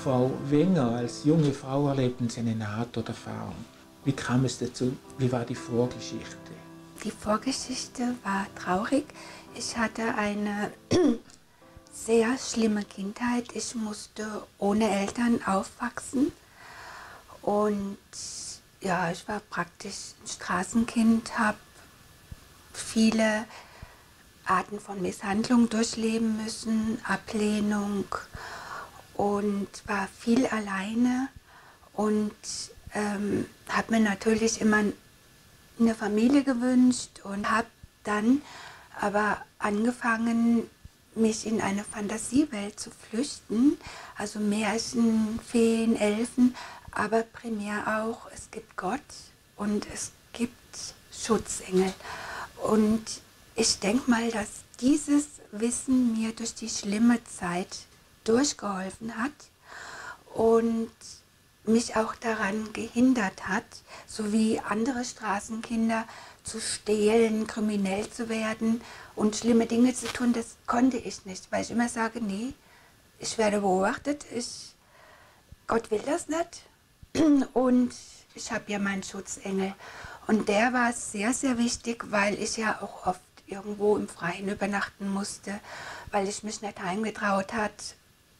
Frau Wenger, als junge Frau erlebten Sie eine Nahtoderfahrung. Wie kam es dazu? Wie war die Vorgeschichte? Die Vorgeschichte war traurig. Ich hatte eine sehr schlimme Kindheit. Ich musste ohne Eltern aufwachsen. Und ja, ich war praktisch ein Straßenkind, habe viele Arten von Misshandlung durchleben müssen, Ablehnung und war viel alleine und habe mir natürlich immer eine Familie gewünscht und habe dann aber angefangen, mich in eine Fantasiewelt zu flüchten, also Märchen, Feen, Elfen, aber primär auch, es gibt Gott und es gibt Schutzengel. Und ich denke mal, dass dieses Wissen mir durch die schlimme Zeit durchgeholfen hat und mich auch daran gehindert hat, so wie andere Straßenkinder zu stehlen, kriminell zu werden und schlimme Dinge zu tun. Das konnte ich nicht, weil ich immer sage, nee, ich werde beobachtet, Gott will das nicht und ich habe ja meinen Schutzengel. Und der war sehr, sehr wichtig, weil ich ja auch oft irgendwo im Freien übernachten musste, weil ich mich nicht heimgetraut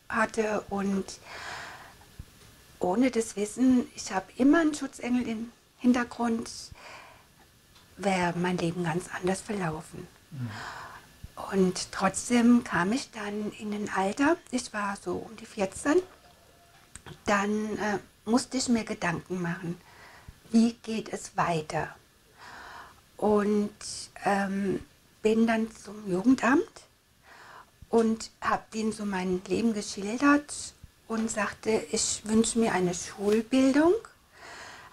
hatte und ohne das Wissen, ich habe immer einen Schutzengel im Hintergrund, wäre mein Leben ganz anders verlaufen. Mhm. Und trotzdem kam ich dann in ein Alter, ich war so um die 14, dann musste ich mir Gedanken machen, wie geht es weiter? Und bin dann zum Jugendamt und habe denen so mein Leben geschildert und sagte, ich wünsche mir eine Schulbildung,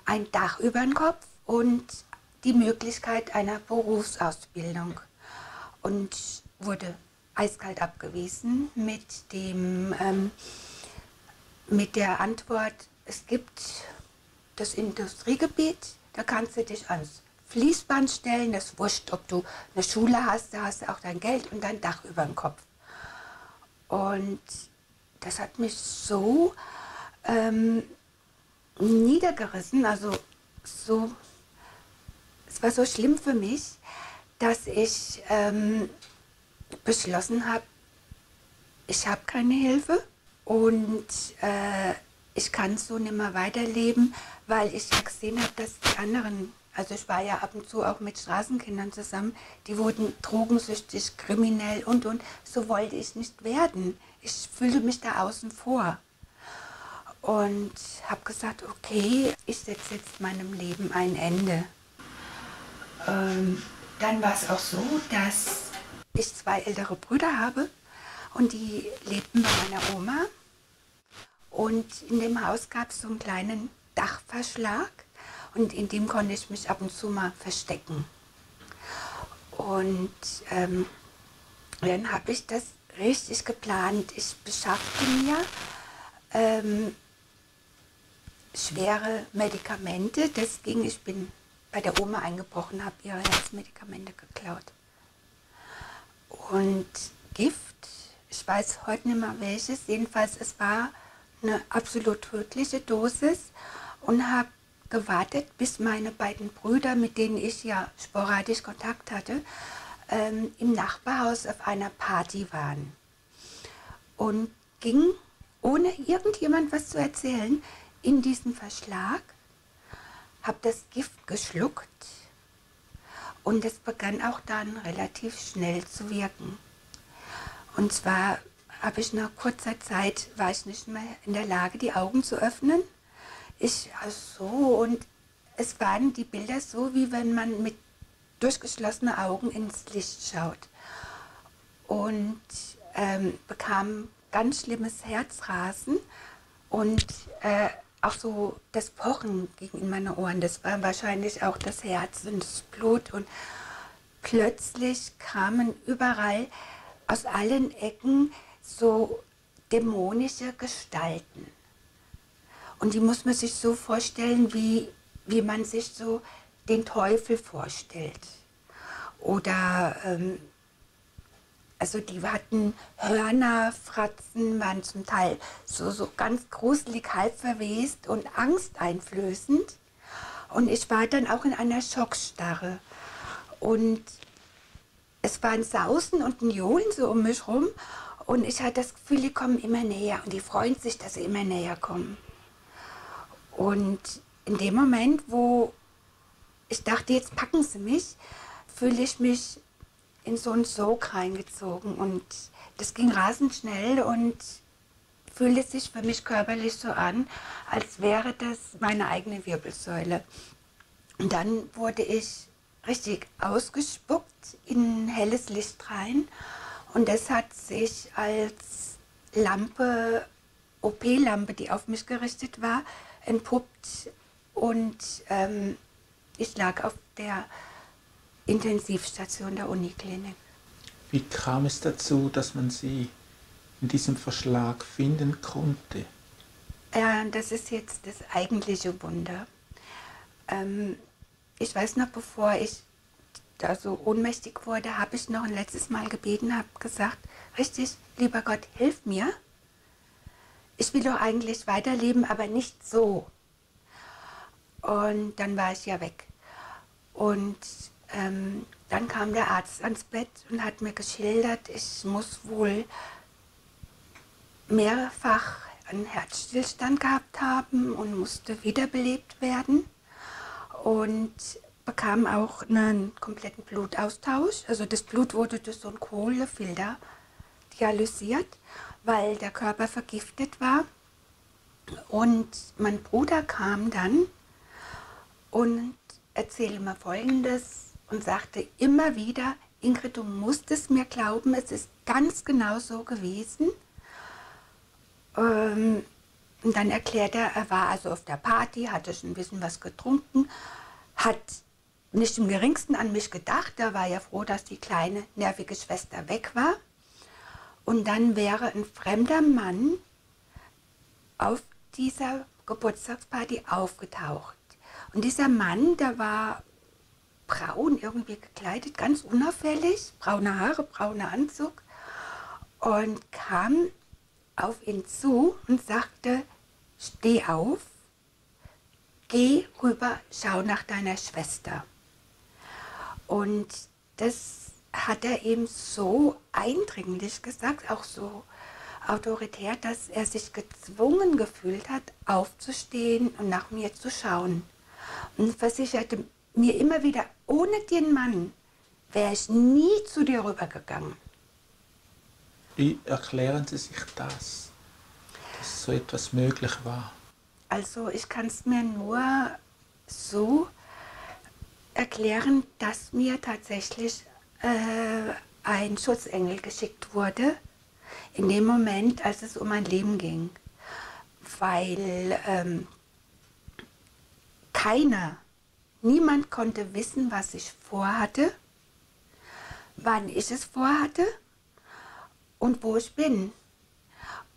ein Dach über den Kopf und die Möglichkeit einer Berufsausbildung. Und wurde eiskalt abgewiesen mit der Antwort, es gibt das Industriegebiet, da kannst du dich ans Fließband stellen, das ist wurscht, ob du eine Schule hast, da hast du auch dein Geld und dein Dach über dem Kopf. Und das hat mich so niedergerissen, also so, es war so schlimm für mich, dass ich beschlossen habe, ich habe keine Hilfe und ich kann so nicht mehr weiterleben, weil ich ja gesehen habe, dass die anderen, also ich war ja ab und zu auch mit Straßenkindern zusammen, die wurden drogensüchtig, kriminell und so wollte ich nicht werden. Ich fühlte mich da außen vor und habe gesagt, okay, ich setze jetzt meinem Leben ein Ende. Dann war es auch so, dass ich 2 ältere Brüder habe und die lebten bei meiner Oma. Und in dem Haus gab es so einen kleinen Dachverschlag und in dem konnte ich mich ab und zu mal verstecken. Und dann habe ich das richtig geplant. Ich beschaffte mir schwere Medikamente. Das ging, ich bin bei der Oma eingebrochen, habe ihre Herzmedikamente geklaut. Und Gift, ich weiß heute nicht mehr welches, jedenfalls es war eine absolut tödliche Dosis und habe gewartet, bis meine beiden Brüder, mit denen ich ja sporadisch Kontakt hatte, im Nachbarhaus auf einer Party waren. Und ging, ohne irgendjemand was zu erzählen, in diesen Verschlag, habe das Gift geschluckt und es begann auch dann relativ schnell zu wirken. Und zwar habe ich nach kurzer Zeit, war ich nicht mehr in der Lage, die Augen zu öffnen. Und es waren die Bilder so, wie wenn man mit durchgeschlossenen Augen ins Licht schaut. Und bekam ganz schlimmes Herzrasen und auch so das Pochen ging in meine Ohren. Das war wahrscheinlich auch das Herz und das Blut. Und plötzlich kamen überall aus allen Ecken so dämonische Gestalten. Und die muss man sich so vorstellen, wie man sich so den Teufel vorstellt. Oder Also die hatten Hörner, Fratzen, waren zum Teil so ganz gruselig, halb verwest und angsteinflößend. Und ich war dann auch in einer Schockstarre. Und es war ein Sausen und ein Johlen so um mich rum. Und ich hatte das Gefühl, die kommen immer näher. Und die freuen sich, dass sie immer näher kommen. Und in dem Moment, wo ich dachte, jetzt packen sie mich, fühle ich mich in so einen Sog reingezogen. Und das ging rasend schnell und fühlte sich für mich körperlich so an, als wäre das meine eigene Wirbelsäule. Und dann wurde ich richtig ausgespuckt in helles Licht rein. Und das hat sich als Lampe, OP-Lampe, die auf mich gerichtet war, entpuppt. Und ich lag auf der Intensivstation der Uniklinik. Wie kam es dazu, dass man Sie in diesem Verschlag finden konnte? Ja, das ist jetzt das eigentliche Wunder. Ich weiß noch, bevor ich da so ohnmächtig wurde, habe ich noch ein letztes Mal gebeten, habe gesagt, richtig, lieber Gott, hilf mir. Ich will doch eigentlich weiterleben, aber nicht so. Und dann war ich ja weg. Und dann kam der Arzt ans Bett und hat mir geschildert, ich muss wohl mehrfach einen Herzstillstand gehabt haben und musste wiederbelebt werden. Und bekam auch einen kompletten Blutaustausch. Also das Blut wurde durch so einen Kohlefilter dialysiert, weil der Körper vergiftet war. Und mein Bruder kam dann und erzählte mir Folgendes und sagte immer wieder, Ingrid, du musst es mir glauben, es ist ganz genau so gewesen. Und dann erklärte er war also auf der Party, hatte schon ein bisschen was getrunken, hat nicht im geringsten an mich gedacht, er war ja froh, dass die kleine, nervige Schwester weg war. Und dann wäre ein fremder Mann auf dieser Geburtstagsparty aufgetaucht. Und dieser Mann, der war braun irgendwie gekleidet, ganz unauffällig, braune Haare, brauner Anzug und kam auf ihn zu und sagte, steh auf, geh rüber, schau nach deiner Schwester. Und das hat er eben so eindringlich gesagt, auch so autoritär, dass er sich gezwungen gefühlt hat, aufzustehen und nach mir zu schauen. Und versicherte mir immer wieder, ohne den Mann wäre ich nie zu dir rübergegangen. Wie erklären Sie sich das, dass so etwas möglich war? Also ich kann es mir nur so erklären, dass mir tatsächlich ein Schutzengel geschickt wurde, in dem Moment, als es um mein Leben ging. Weil niemand konnte wissen, was ich vorhatte, wann ich es vorhatte und wo ich bin.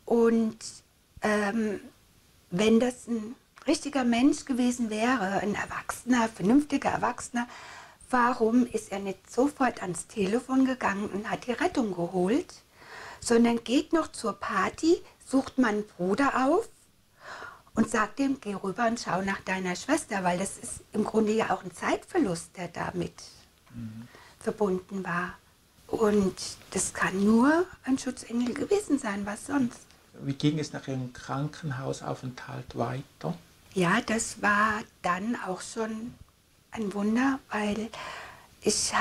Und wenn das ein richtiger Mensch gewesen wäre, ein Erwachsener, vernünftiger Erwachsener, warum ist er nicht sofort ans Telefon gegangen und hat die Rettung geholt, sondern geht noch zur Party, sucht meinen Bruder auf und sagt ihm, geh rüber und schau nach deiner Schwester, weil das ist im Grunde ja auch ein Zeitverlust, der damit verbunden war. Und das kann nur ein Schutzengel gewesen sein, was sonst. Wie ging es nach Ihrem Krankenhausaufenthalt weiter? Ja, das war dann auch schon ein Wunder, weil es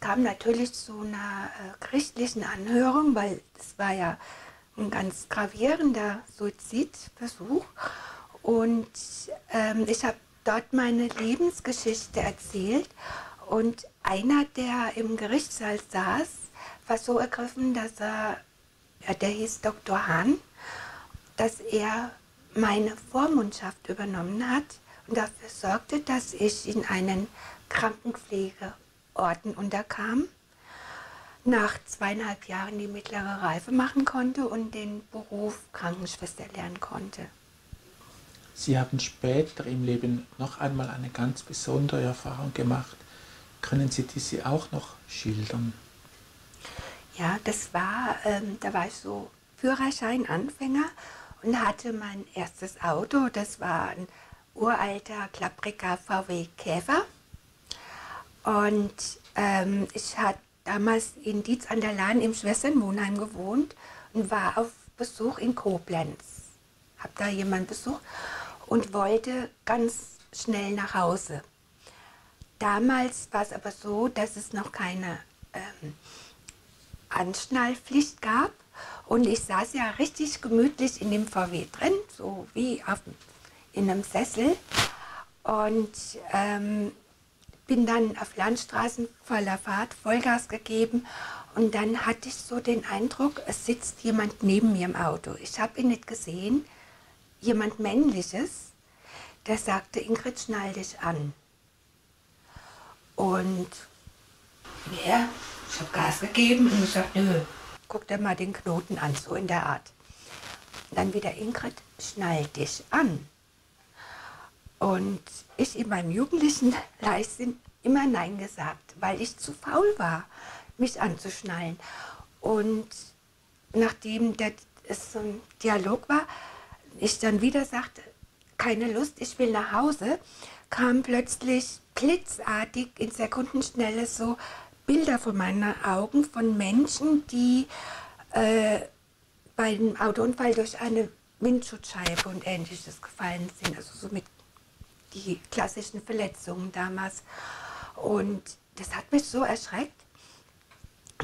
kam natürlich zu einer gerichtlichen Anhörung, weil es war ja ein ganz gravierender Suizidversuch. Und ich habe dort meine Lebensgeschichte erzählt. Und einer, der im Gerichtssaal saß, war so ergriffen, dass der hieß Dr. Hahn, dass er meine Vormundschaft übernommen hat und dafür sorgte, dass ich in einen Krankenpflegeorden unterkam, nach 2,5 Jahren die mittlere Reife machen konnte und den Beruf Krankenschwester lernen konnte. Sie haben später im Leben noch einmal eine ganz besondere Erfahrung gemacht. Können Sie diese auch noch schildern? Ja, das war, da war ich so Führerschein-Anfänger und hatte mein erstes Auto. Das war ein uralter, klappriger VW Käfer. Und ich hatte damals in Dietz an der Lahn im Schwesternwohnheim gewohnt und war auf Besuch in Koblenz. Hab da jemanden besucht und wollte ganz schnell nach Hause. Damals war es aber so, dass es noch keine Anschnallpflicht gab und ich saß ja richtig gemütlich in dem VW drin, so wie in einem Sessel und bin dann auf Landstraßen voller Fahrt Vollgas gegeben und dann hatte ich so den Eindruck, es sitzt jemand neben mir im Auto. Ich habe ihn nicht gesehen, jemand Männliches, der sagte, Ingrid, schnall dich an. Und ja, ich habe Gas gegeben und ich sagte, nö, guck dir mal den Knoten an, so in der Art. Und dann wieder, Ingrid, schnall dich an. Und ich in meinem jugendlichen Leichtsinn immer Nein gesagt, weil ich zu faul war, mich anzuschnallen. Und nachdem es so ein Dialog war, ich dann wieder sagte, keine Lust, ich will nach Hause, kam plötzlich blitzartig in Sekundenschnelle so Bilder vor meinen Augen von Menschen, die bei einem Autounfall durch eine Windschutzscheibe und Ähnliches gefallen sind, also so mit die klassischen Verletzungen damals. Und das hat mich so erschreckt,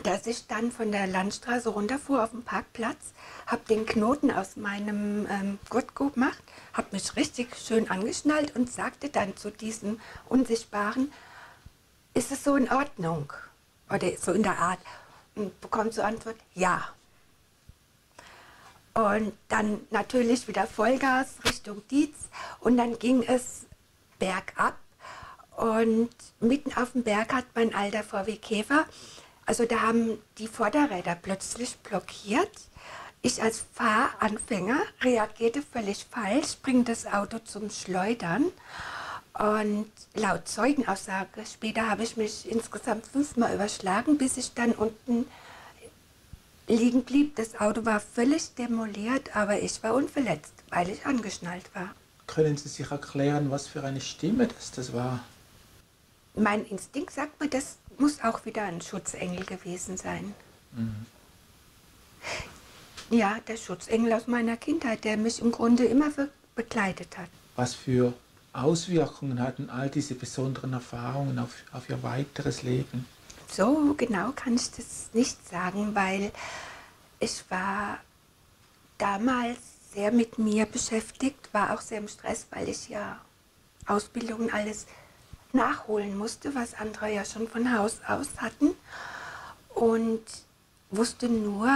dass ich dann von der Landstraße runterfuhr auf den Parkplatz, habe den Knoten aus meinem Gurt gemacht, habe mich richtig schön angeschnallt und sagte dann zu diesem Unsichtbaren, ist es so in Ordnung? Oder so in der Art. Und bekommt zur Antwort, ja. Und dann natürlich wieder Vollgas Richtung Dietz und dann ging es bergab und mitten auf dem Berg hat mein alter VW Käfer, also da haben die Vorderräder plötzlich blockiert. Ich als Fahranfänger reagierte völlig falsch, bringe das Auto zum Schleudern und laut Zeugenaussage später habe ich mich insgesamt 5-mal überschlagen, bis ich dann unten liegen blieb. Das Auto war völlig demoliert, aber ich war unverletzt, weil ich angeschnallt war. Können Sie sich erklären, was für eine Stimme das war? Mein Instinkt sagt mir, das muss auch wieder ein Schutzengel gewesen sein. Mhm. Ja, der Schutzengel aus meiner Kindheit, der mich im Grunde immer begleitet hat. Was für Auswirkungen hatten all diese besonderen Erfahrungen auf Ihr weiteres Leben? So genau kann ich das nicht sagen, weil ich war damals sehr mit mir beschäftigt, war auch sehr im Stress, weil ich ja Ausbildungen alles nachholen musste, was andere ja schon von Haus aus hatten. Und wusste nur,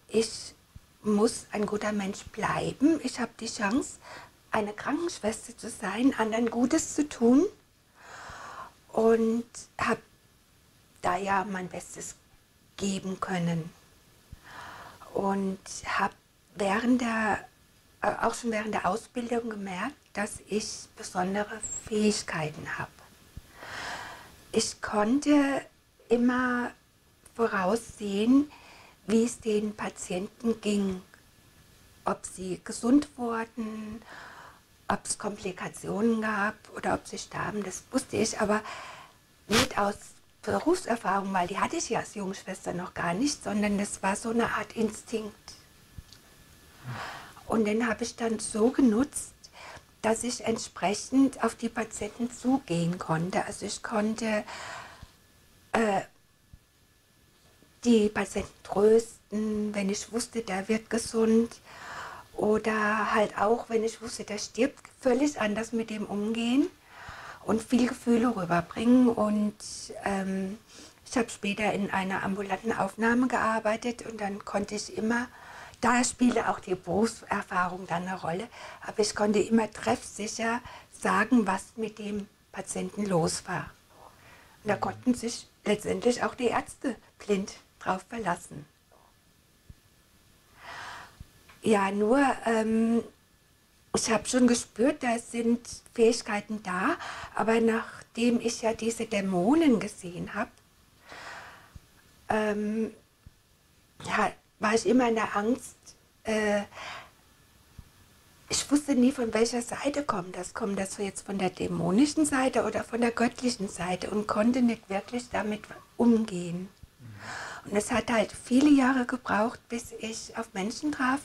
ich muss ein guter Mensch bleiben. Ich habe die Chance, eine Krankenschwester zu sein, anderen Gutes zu tun und habe da ja mein Bestes geben können. Und habe auch schon während der Ausbildung gemerkt, dass ich besondere Fähigkeiten habe. Ich konnte immer voraussehen, wie es den Patienten ging, ob sie gesund wurden, ob es Komplikationen gab oder ob sie starben. Das wusste ich aber nicht aus Berufserfahrung, weil die hatte ich ja als Jungschwester noch gar nicht, sondern das war so eine Art Instinkt. Und den habe ich dann so genutzt, dass ich entsprechend auf die Patienten zugehen konnte. Also ich konnte die Patienten trösten, wenn ich wusste, der wird gesund. Oder halt auch, wenn ich wusste, der stirbt, völlig anders mit dem umgehen und viel Gefühle rüberbringen. Und ich habe später in einer ambulanten Aufnahme gearbeitet und dann konnte ich immer, da spielte auch die Berufserfahrung dann eine Rolle, aber ich konnte immer treffsicher sagen, was mit dem Patienten los war. Und da konnten sich letztendlich auch die Ärzte blind drauf verlassen. Ja, nur ich habe schon gespürt, da sind Fähigkeiten da, aber nachdem ich ja diese Dämonen gesehen habe, war ich immer in der Angst. Ich wusste nie, von welcher Seite kommt das. Kommt das jetzt von der dämonischen Seite oder von der göttlichen Seite und konnte nicht wirklich damit umgehen. Und es hat halt viele Jahre gebraucht, bis ich auf Menschen traf,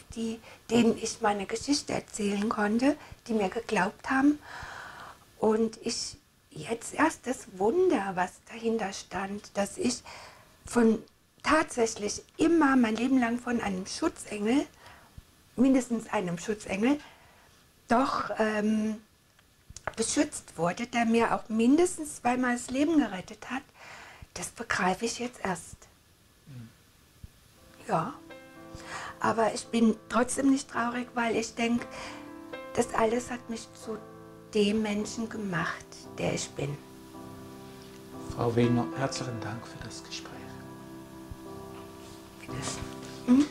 denen ich meine Geschichte erzählen konnte, die mir geglaubt haben. Und ich jetzt erst das Wunder, was dahinter stand, dass ich tatsächlich immer mein Leben lang von einem Schutzengel, mindestens einem Schutzengel, doch beschützt wurde, der mir auch mindestens zweimal das Leben gerettet hat, das begreife ich jetzt erst. Ja, aber ich bin trotzdem nicht traurig, weil ich denke, das alles hat mich zu dem Menschen gemacht, der ich bin. Frau Wegner, herzlichen Dank für das Gespräch. Bitte.